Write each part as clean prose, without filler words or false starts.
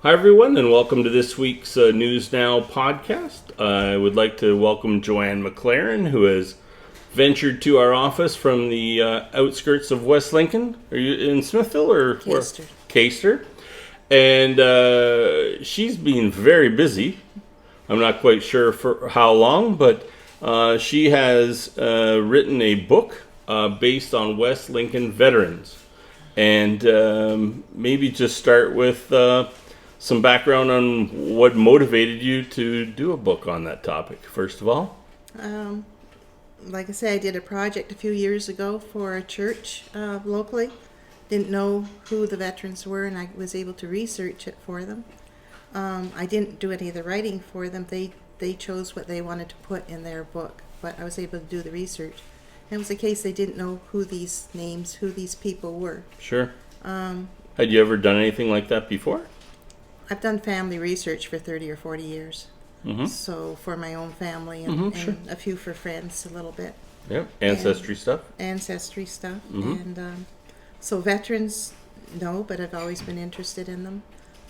Hi, everyone, and welcome to this week's NewsNow podcast. I would like to welcome Joanne McLaren, who has ventured to our office from the outskirts of West Lincoln. Are you in Smithville or Caister? Caister. And she's been very busy. I'm not quite sure for how long, but she has written a book based on West Lincoln veterans. And maybe just start with some background on what motivated you to do a book on that topic, first of all. Like I say, I did a project a few years ago for a church locally. Didn't know who the veterans were, and I was able to research it for them. I didn't do any of the writing for them. They chose what they wanted to put in their book, but I was able to do the research. And it was a case they didn't know who these people were. Sure. Had you ever done anything like that before? I've done family research for 30 or 40 years. Mm-hmm. So for my own family and, sure. and a few for friends a little bit. Yep. Ancestry stuff? Ancestry stuff. Mm-hmm. And so veterans, no, but I've always been interested in them.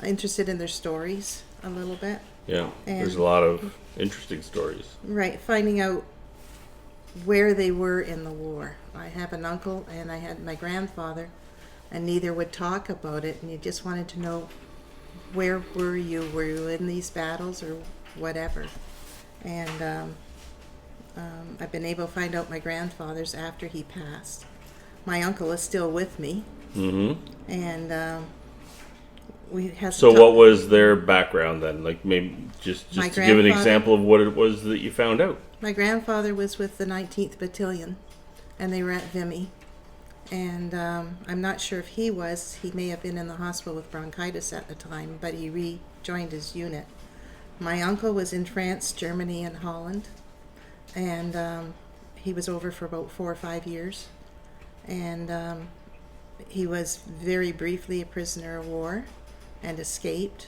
Interested in their stories a little bit. Yeah. And there's a lot of interesting stories. Right. Finding out where they were in the war. I have an uncle and I had my grandfather, and neither would talk about it, and you just wanted to know, where were you? Were you in these battles or whatever? And I've been able to find out my grandfather's after he passed. My uncle is still with me. Mm-hmm. And we have. So what was their background then? Like maybe just to give an example of what it was that you found out. My grandfather was with the 19th Battalion, and they were at Vimy. And I'm not sure if he was. He may have been in the hospital with bronchitis at the time, but he rejoined his unit. My uncle was in France, Germany, and Holland. And he was over for about 4 or 5 years. And he was very briefly a prisoner of war and escaped.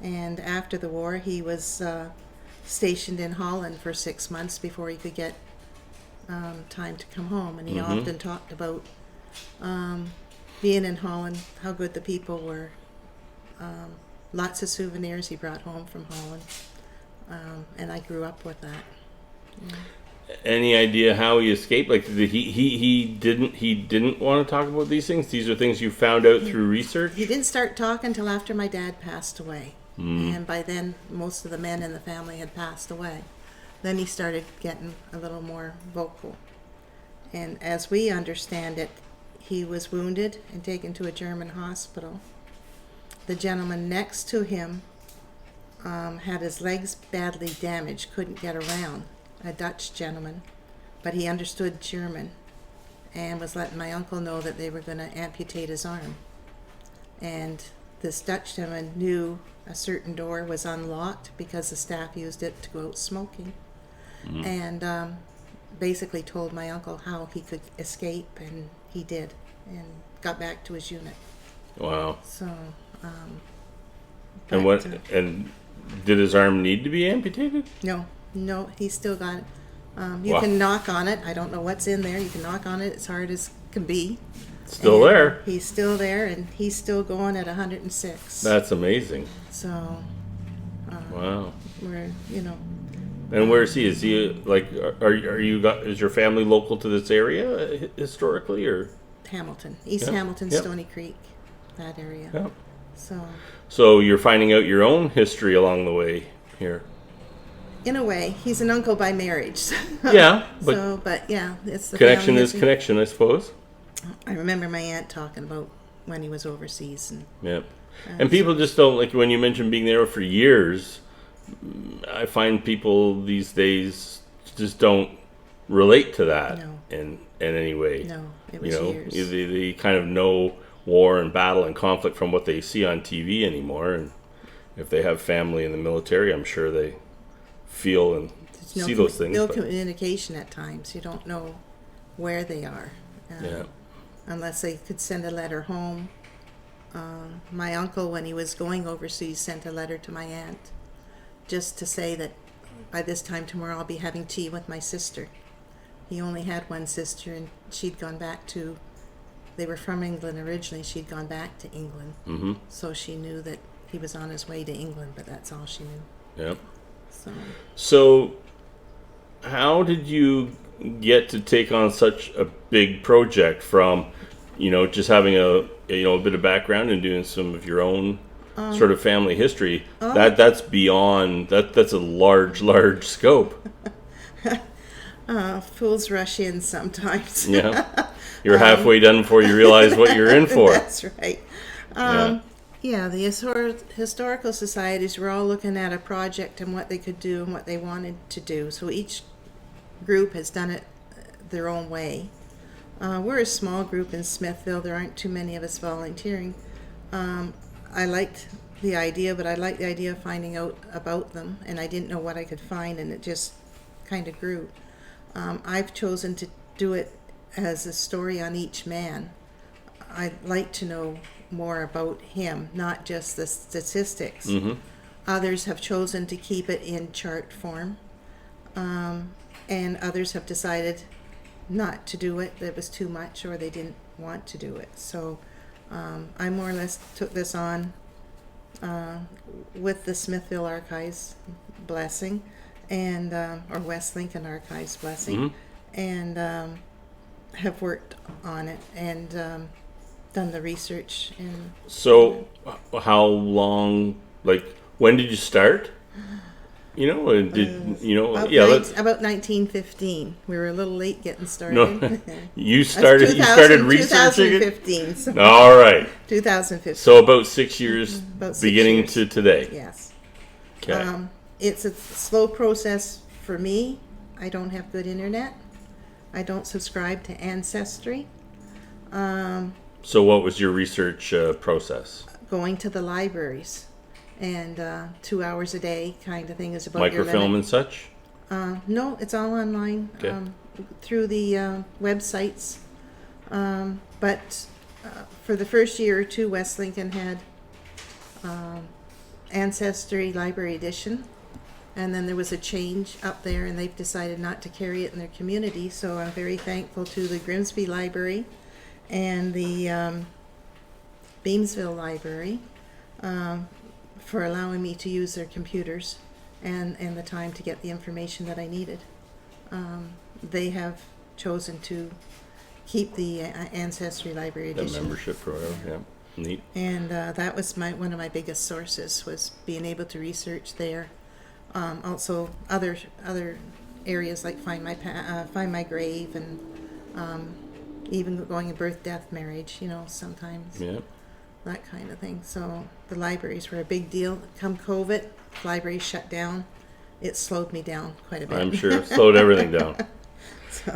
And after the war, he was stationed in Holland for 6 months before he could get time to come home. And he often talked about being in Holland, how good the people were. Lots of souvenirs he brought home from Holland, and I grew up with that. Yeah. Any idea how he escaped? Like he didn't want to talk about these things. These are things you found out through research. He didn't start talking until after my dad passed away, and by then most of the men in the family had passed away. Then he started getting a little more vocal, and as we understand it, he was wounded and taken to a German hospital. The gentleman next to him had his legs badly damaged, couldn't get around, a Dutch gentleman, but he understood German and was letting my uncle know that they were going to amputate his arm. And this Dutch gentleman knew a certain door was unlocked because the staff used it to go out smoking, and basically told my uncle how he could escape, and he did, and got back to his unit. Wow. So, and did his arm need to be amputated? No, he's still got it. You can knock on it. I don't know what's in there. You can knock on it as hard as can be. Still there. He's still there, and he's still going at 106. That's amazing. So, wow. we're, And where is he? Is he like? Is your family local to this area historically, or? Hamilton, East Hamilton, Stony Creek, that area. Yep. So you're finding out your own history along the way here. In a way, he's an uncle by marriage. Yeah, but yeah, it's the connection is connection, I suppose. I remember my aunt talking about when he was overseas, and people just don't, like, when you mention being there for years. I find people these days just don't relate to that in any way. No, it was years. They kind of know war and battle and conflict from what they see on TV anymore, and if they have family in the military, I'm sure they feel and see those things. No communication at times. You don't know where they are, unless they could send a letter home. My uncle, when he was going overseas, sent a letter to my aunt just to say that by this time tomorrow I'll be having tea with my sister. He only had one sister, and she'd gone back they were from England originally, she'd gone back to England. Mm-hmm. So she knew that he was on his way to England, but that's all she knew. Yep. So How did you get to take on such a big project from, just having a bit of background and doing some of your own sort of family history? That's beyond that. That's a large scope. fools rush in sometimes. Yeah, you're halfway done before you realize what you're in for. That's right. Yeah, the historical societies were all looking at a project and what they could do and what they wanted to do. So each group has done it their own way. We're a small group in Smithville. There aren't too many of us volunteering. I liked the idea, but I liked the idea of finding out about them, and I didn't know what I could find, and it just kind of grew. I've chosen to do it as a story on each man. I'd like to know more about him, not just the statistics. Mm-hmm. Others have chosen to keep it in chart form, and others have decided not to do it. It was too much, or they didn't want to do it. So I more or less took this on with the Smithville Archives blessing, and or West Lincoln Archives blessing, Mm-hmm. and have worked on it and done the research. And So, how long? Like, when did you start? About about 1915. We were a little late getting started. No, you started. You started researching it. 2015. So All right. 2015. So about 6 years, About 6 beginning years. to today. Yes. Okay. It's a slow process for me. I don't have good internet. I don't subscribe to Ancestry. So what was your research process? Going to the libraries, and 2 hours a day kind of thing is about your Microfilm limit. and such? No, it's all online. Okay. Through the websites. But for the first year or two, West Lincoln had Ancestry Library Edition. And then there was a change up there, and they've decided not to carry it in their community. So I'm very thankful to the Grimsby Library and the Beamsville Library for allowing me to use their computers and the time to get the information that I needed. They have chosen to keep the Ancestry Library That Edition. membership program, yeah. Neat. And that was one of my biggest sources, was being able to research there. Also, other areas like Find My Grave, and even going in birth, death, marriage. Sometimes Yeah. that kind of thing. So the libraries were a big deal. Come COVID, libraries shut down. It slowed me down quite a bit. I'm sure it slowed everything down.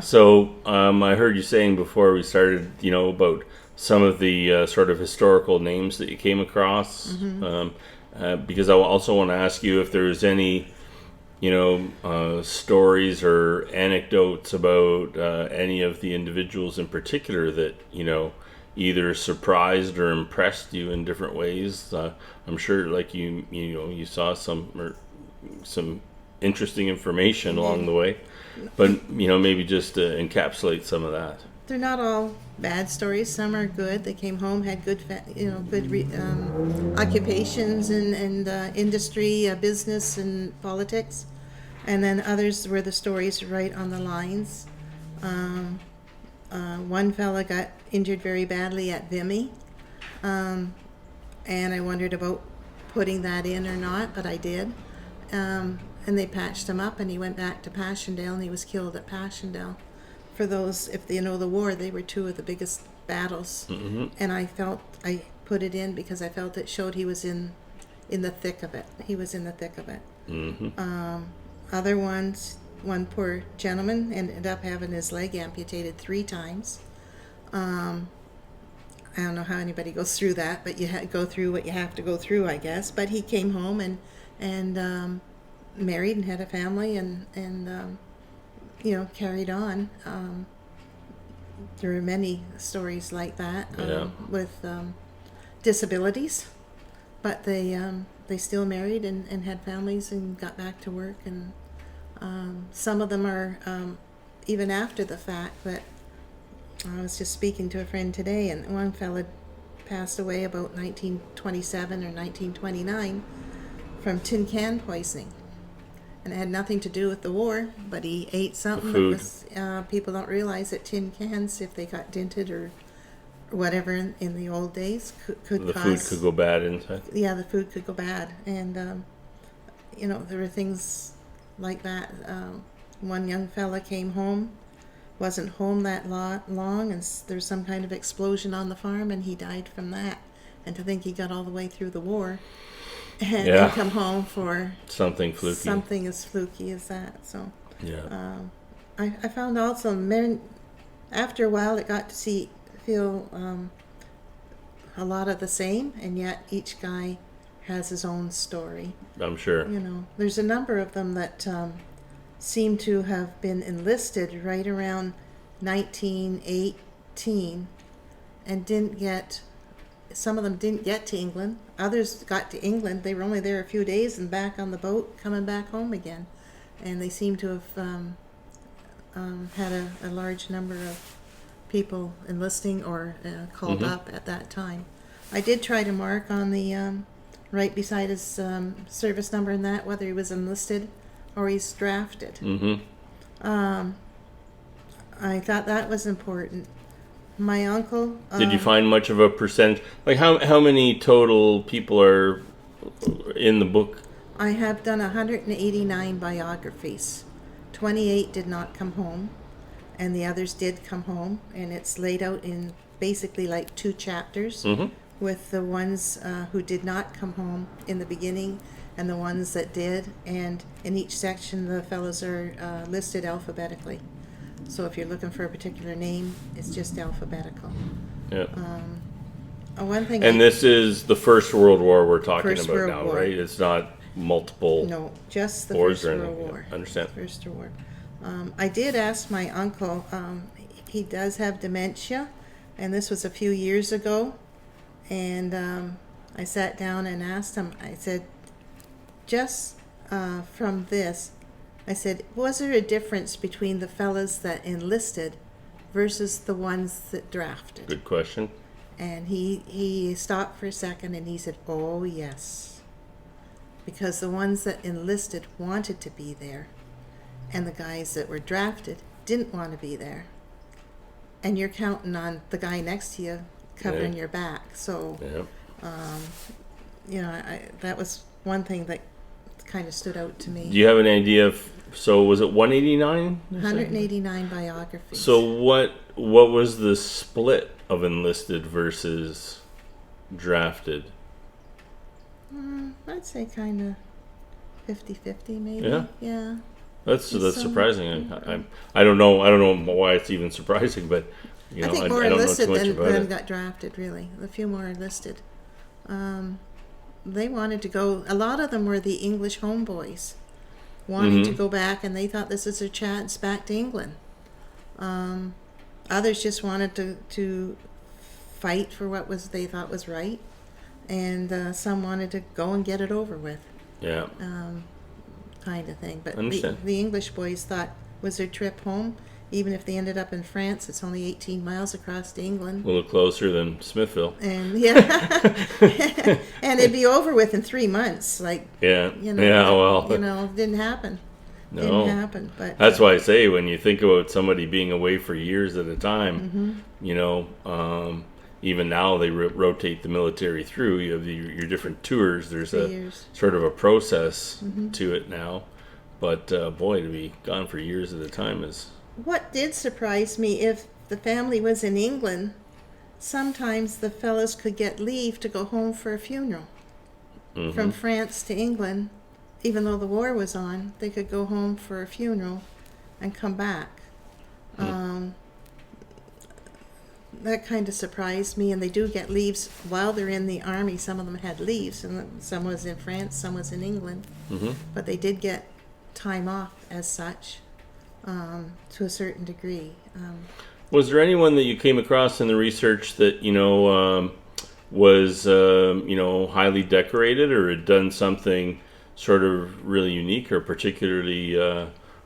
So I heard you saying before we started, about some of the sort of historical names that you came across. Mm-hmm. Because I also want to ask you if there's any, stories or anecdotes about any of the individuals in particular that, either surprised or impressed you in different ways. I'm sure, like you saw some interesting information along the way, but maybe just to encapsulate some of that. They're not all bad stories. Some are good. They came home, had good, occupations and industry, business, and politics. And then others were the stories right on the lines. One fella got injured very badly at Vimy, and I wondered about putting that in or not, but I did. And they patched him up, and he went back to Passchendaele, and he was killed at Passchendaele. For those, if they know the war, they were two of the biggest battles. Mm-hmm. And I put it in because I felt it showed he was in the thick of it. He was in the thick of it. Mm-hmm. Other ones, one poor gentleman ended up having his leg amputated 3 times. I don't know how anybody goes through that, but you go through what you have to go through, I guess. But he came home and married and had a family and carried on. There are many stories like that with disabilities, but they still married and had families and got back to work. And some of them are even after the fact. But I was just speaking to a friend today, and one fella passed away about 1927 or 1929 from tin can poisoning. And it had nothing to do with the war, but he ate something that was, people don't realize that tin cans, if they got dented or whatever in the old days, could The cause... food could go bad inside. Yeah, the food could go bad. And, you know, there were things like that. One young fella came home, wasn't home that long, and there was some kind of explosion on the farm, and he died from that. And to think he got all the way through the war and come home for something fluky. Something as fluky as that. So yeah, I found also after a while it got to feel a lot of the same, and yet each guy has his own story. I'm sure. You know, there's a number of them that seem to have been enlisted right around 1918 and didn't get. Some of them didn't get to England. Others got to England. They were only there a few days and back on the boat, coming back home again. And they seem to have had a large number of people enlisting or called up at that time. I did try to mark on the right beside his service number and that whether he was enlisted or he's drafted. I thought that was important. My uncle... Did you find much of a percentage? Like how many total people are in the book? I have done 189 biographies. 28 did not come home, and the others did come home, and it's laid out in basically like 2 chapters with the ones who did not come home in the beginning and the ones that did, and in each section the fellows are listed alphabetically. So if you're looking for a particular name, it's just alphabetical. Yeah. One thing. And this is the First World War we're talking First about World now, War. right? It's not multiple. No, just the wars First or World anything. War. I understand. First World War. I did ask my uncle. He does have dementia, and this was a few years ago. And I sat down and asked him. I said, just from this. I said, was there a difference between the fellas that enlisted versus the ones that drafted? Good question. And he stopped for a second and he said, oh, yes. Because the ones that enlisted wanted to be there, and the guys that were drafted didn't want to be there. And you're counting on the guy next to you covering your back. So, you know, that was one thing that kind of stood out to me. Do you have an idea of, so was it 189? 189 biographies. So what was the split of enlisted versus drafted? I'd say kind of 50-50 maybe. Yeah. That's surprising. I don't know why it's even surprising, but you know, I think I more don't know enlisted too much about than it. got drafted, really. A few more enlisted. They wanted to go. A lot of them were the English homeboys, wanting to go back, and they thought this is their chance back to England. Others just wanted to fight for what they thought was right, and some wanted to go and get it over with. Yeah. Kind of thing. But Understand. the English boys thought was their trip home. Even if they ended up in France, it's only 18 miles across to England. A little closer than Smithville. And and it'd be over with in 3 months. Like, Yeah. you know, Yeah, well. you know, didn't happen. No. Didn't happen. But That's why I say when you think about somebody being away for years at a time, you know, even now they rotate the military through. You have your different tours. There's 3 a years. sort of a process to it now. But boy, to be gone for years at a time is... What did surprise me, if the family was in England, sometimes the fellows could get leave to go home for a funeral. From France to England, even though the war was on, they could go home for a funeral and come back. That kind of surprised me, and they do get leaves while they're in the army. Some of them had leaves, and some was in France, some was in England. But they did get time off as such. To a certain degree. Was there anyone that you came across in the research that, you know, was, you know, highly decorated or had done something sort of really unique or particularly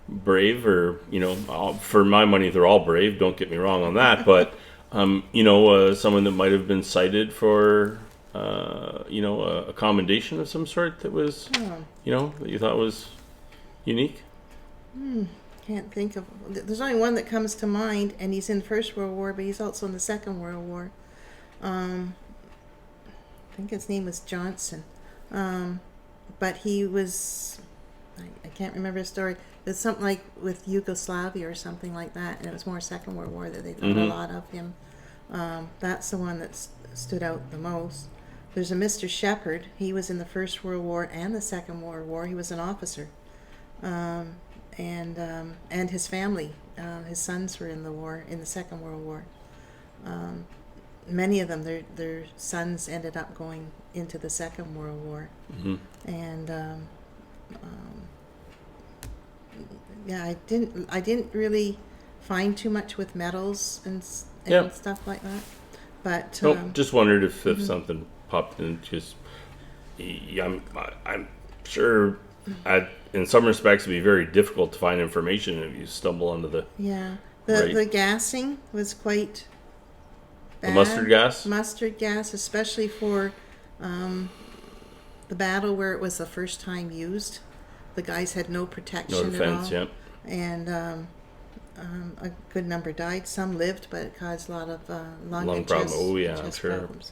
brave? Or, you know, for my money, they're all brave, don't get me wrong on that. But Someone that might have been cited for, a commendation of some sort that was, that you thought was unique? Can't think of. There's only one that comes to mind, and he's in the First World War, but he's also in the Second World War. I think his name was Johnson. But he was, I can't remember his story. It's something like with Yugoslavia or something like that, and it was more Second World War that they thought a lot of him. That's the one that stood out the most. There's a Mr. Shepherd. He was in the First World War and the Second World War. He was an officer. And his family, his sons were in the war, in the Second World War. Many of them, their sons ended up going into the Second World War. And I didn't really find too much with medals and stuff like that. But just wondered if something popped in. Just I'm sure in some respects it'd be very difficult to find information if you stumble onto the the gassing was quite bad. The mustard gas, especially for the battle where it was the first time used. The guys had no protection at all. Yeah. And a good number died. Some lived, but it caused a lot of lung problems. I'm sure. Problems.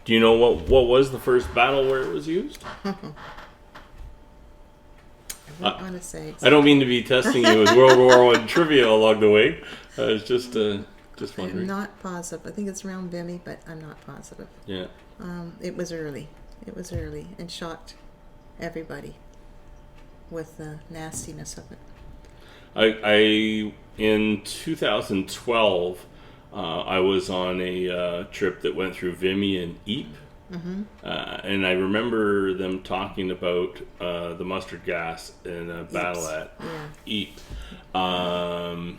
Do you know what was the first battle where it was used? I don't want to say. I don't mean to be testing you with World War I trivia along the way. I was just wondering. I'm not positive. I think it's around Vimy, but I'm not positive. Yeah. It was early. It was early and shocked everybody with the nastiness of it. I in 2012, I was on a trip that went through Vimy and Ypres. And I remember them talking about the mustard gas in a battle at Ypres. And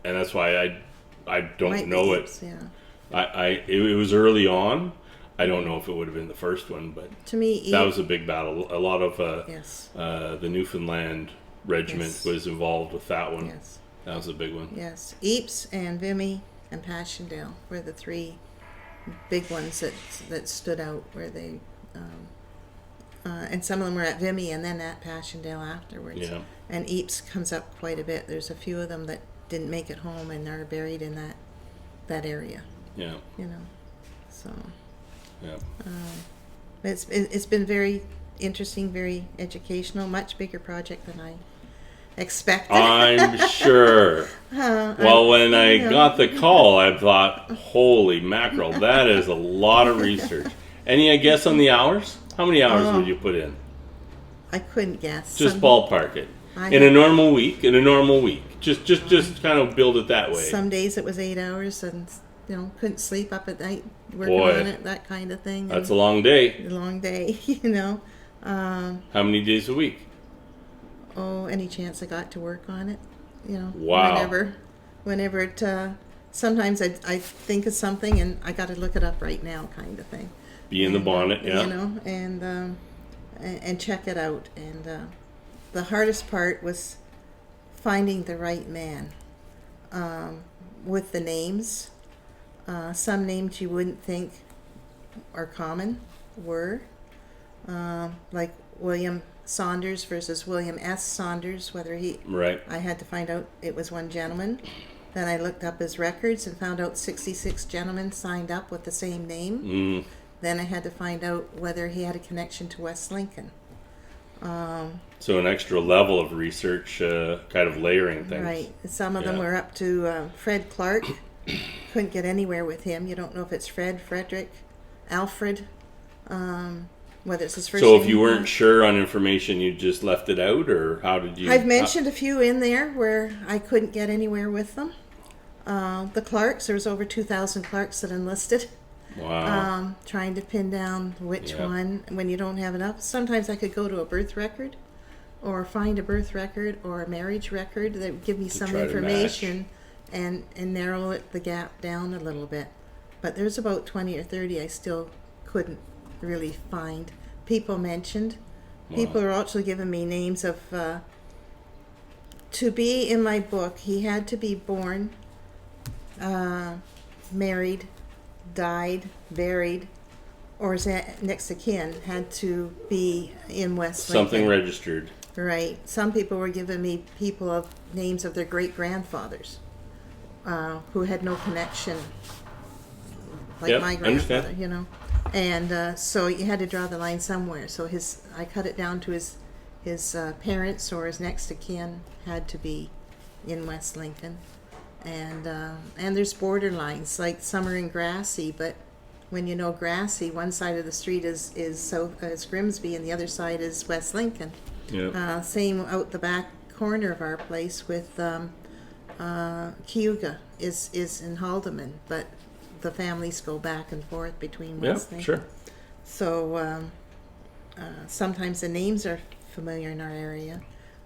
that's why I don't know it. It was early on. I don't know if it would have been the first one, but to me, that was a big battle. A lot of the Newfoundland regiment was involved with that one. Yes. That was a big one. Yes. Ypres and Vimy and Passchendaele were the three big ones that stood out, where they and some of them were at Vimy and then at Passchendaele afterwards. Yeah. And Ypres comes up quite a bit. There's a few of them that didn't make it home and are buried in that area. Yeah. So. Yeah. It's been very interesting, very educational, much bigger project than I expected. I'm sure. When I got the call, I thought, holy mackerel, that is a lot of research. Any guess on the hours? How many hours would you put in? I couldn't guess. Just ballpark it. In a normal week. Just kind of build it that way. Some days it was 8 hours and couldn't sleep up at night working on it, that kind of thing. That's a long day. A long day, How many days a week? Any chance I got to work on it, Wow. Whenever it, sometimes I think of something and I got to look it up right now, kind of thing. Be in the bonnet, and check it out. And the hardest part was finding the right man with the names. Some names you wouldn't think are common were, like William Saunders versus William S. Saunders, I had to find out it was one gentleman. Then I looked up his records and found out 66 gentlemen signed up with the same name. Then I had to find out whether he had a connection to West Lincoln. So an extra level of research, kind of layering things. Right. Some of them were up to Fred Clark. Couldn't get anywhere with him. You don't know if it's Fred, Frederick, Alfred, whether it's his first name. So if you weren't sure on information, you just left it out, or how did you? I've mentioned a few in there where I couldn't get anywhere with them. The Clarks, there was over 2,000 Clarks that enlisted. Wow. Trying to pin down which one when you don't have enough. Sometimes I could go to a birth record or find a birth record or a marriage record that would give me some information and narrow the gap down a little bit. But there's about 20 or 30 I still couldn't really find. People mentioned. Wow. People are actually giving me names of, to be in my book, he had to be born married, died, buried, or is next of kin had to be in West Lincoln. Something registered. Right. Some people were giving me names of their great-grandfathers who had no connection, like Yep, my understand. grandfather, you know. And so you had to draw the line somewhere. So I cut it down to his parents or his next of kin had to be in West Lincoln. And there's borderlines, like some are in Grassy, but when you know Grassy, one side of the street is Grimsby and the other side is West Lincoln. Yeah. Same out the back corner of our place with Cayuga is in Haldeman, but the families go back and forth between West Lincoln. Sure. So sometimes the names are familiar in our area.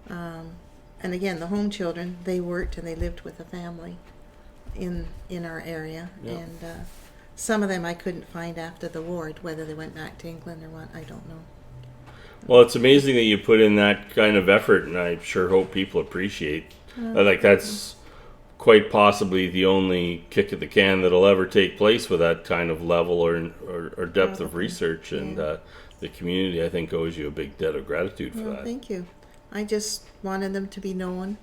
And again, the home children, they worked and they lived with a family in our area. Yeah. And some of them I couldn't find after the war, whether they went back to England or what, I don't know. Well, it's amazing that you put in that kind of effort, and I sure hope people appreciate. Like that's quite possibly the only kick at the can that'll ever take place with that kind of level or depth of research, and the community, I think, owes you a big debt of gratitude for that. Thank you. I just wanted them to be known.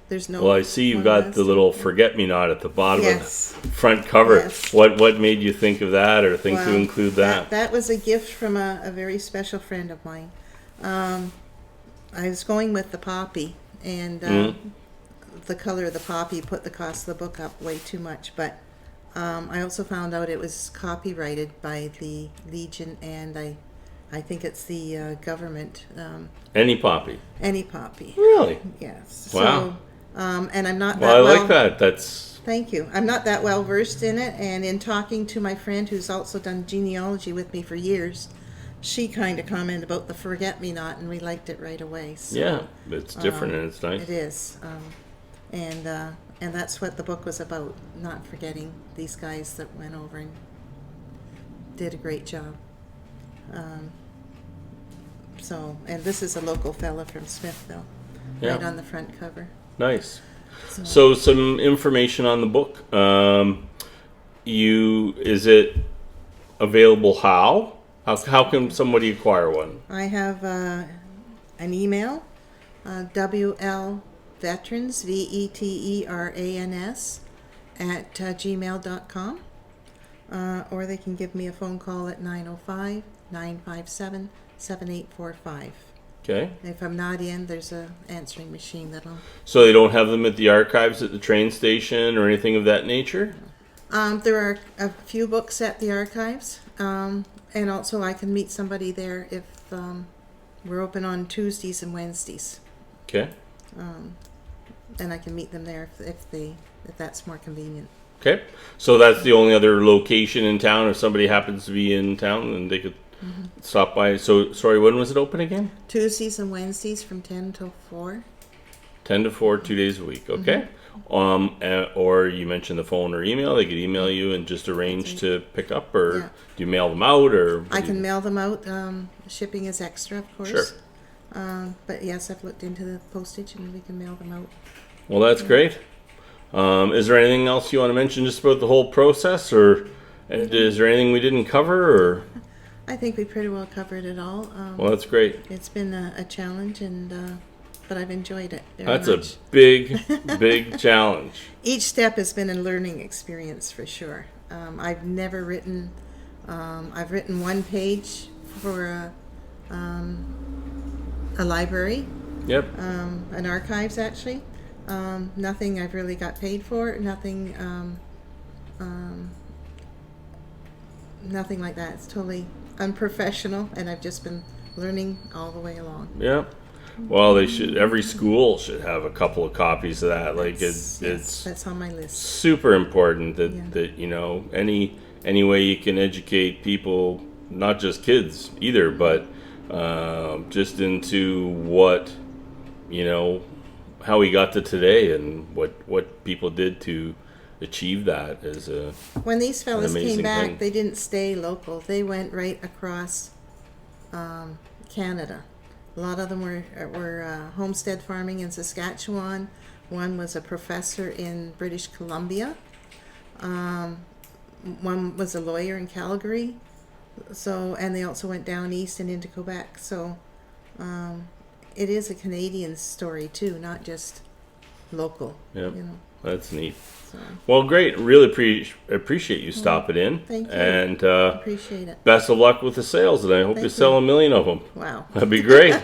There's no. Well, I see you've got the little forget-me-not at the bottom of the front cover. Yes. What made you think of that, or think to include that? That was a gift from a very special friend of mine. I was going with the poppy, and the color of the poppy put the cost of the book up way too much. But I also found out it was copyrighted by the Legion, and I think it's the government. Any poppy? Any poppy. Really? Yes. Wow. So, and I'm not that Well, I like that. That's. Thank you. I'm not that well versed in it, and in talking to my friend who's also done genealogy with me for years, she kind of commented about the forget-me-not, and we liked it right away. So, Yeah, it's different and it's nice. It is, and that's what the book was about, not forgetting these guys that went over and did a great job. So, and this is a local fella from Smithville, right on the front cover. Nice. So some information on the book. Is it available how? How can somebody acquire one? I have an email, WL Veterans, VETERANS, at gmail.com. Or they can give me a phone call at 905-957-7845. Okay. If I'm not in, there's a answering machine that'll... So they don't have them at the archives at the train station or anything of that nature? There are a few books at the archives, and also I can meet somebody there if we're open on Tuesdays and Wednesdays. Okay. And I can meet them there if that's more convenient. Okay. So that's the only other location in town. If somebody happens to be in town, and they could stop by. So, sorry, when was it open again? Tuesdays and Wednesdays from 10 till 4. 10 to 4, 2 days a week. Okay. Or you mentioned the phone or email. They could email you and just arrange to pick up, or do you mail them out, or? I can mail them out. Shipping is extra, of course. Sure. But yes, I've looked into the postage, and we can mail them out. Well, that's great. Is there anything else you want to mention just about the whole process, or is there anything we didn't cover, or? I think we pretty well covered it all. Well, that's great. It's been a challenge, but I've enjoyed it very That's much. a big, big challenge. Each step has been a learning experience for sure. I've never written. I've written one page for a library. Yep. An archives actually. Nothing I've really got paid for. Nothing. Nothing like that. It's totally unprofessional, and I've just been learning all the way along. Yeah. Well, they should. Every school should have a couple of copies of that. Like it's that's on my list. Super important that you know any way you can educate people, not just kids either, but just into what how we got to today and what people did to achieve that as a when these fellas came back thing. They didn't stay local. They went right across Canada. A lot of them were homestead farming in Saskatchewan, One was a professor in British Columbia. One was a lawyer in Calgary. So, and they also went down east and into Quebec. So, it is a Canadian story too, not just local. Yep. You know. That's neat. So, Well, great. Really appreciate you stopping in. thank you. And appreciate it. best of luck with the sales, and I hope you Thank sell you. 1 million of them. Wow. That'd be great.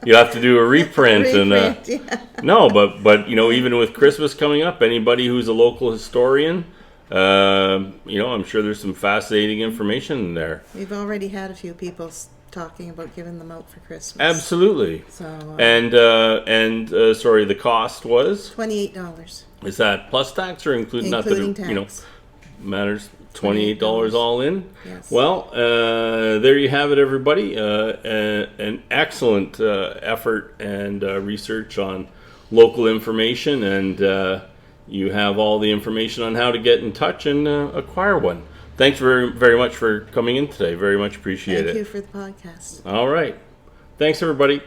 You'll have to do a reprint, and Yeah. no, but you know, even with Christmas coming up, anybody who's a local historian, you know, I'm sure there's some fascinating information in there. We've already had a few people talking about giving them out for Christmas. Absolutely. So, And sorry, the cost was, $28. is that plus tax or including Including that, you know, tax. matters? $28 all in. Yes. Well, there you have it, everybody. An excellent effort and research on local information, and you have all the information on how to get in touch and acquire one. Thanks very, very much for coming in today. Very much appreciate it. Thank you for the podcast. All right. Thanks, everybody.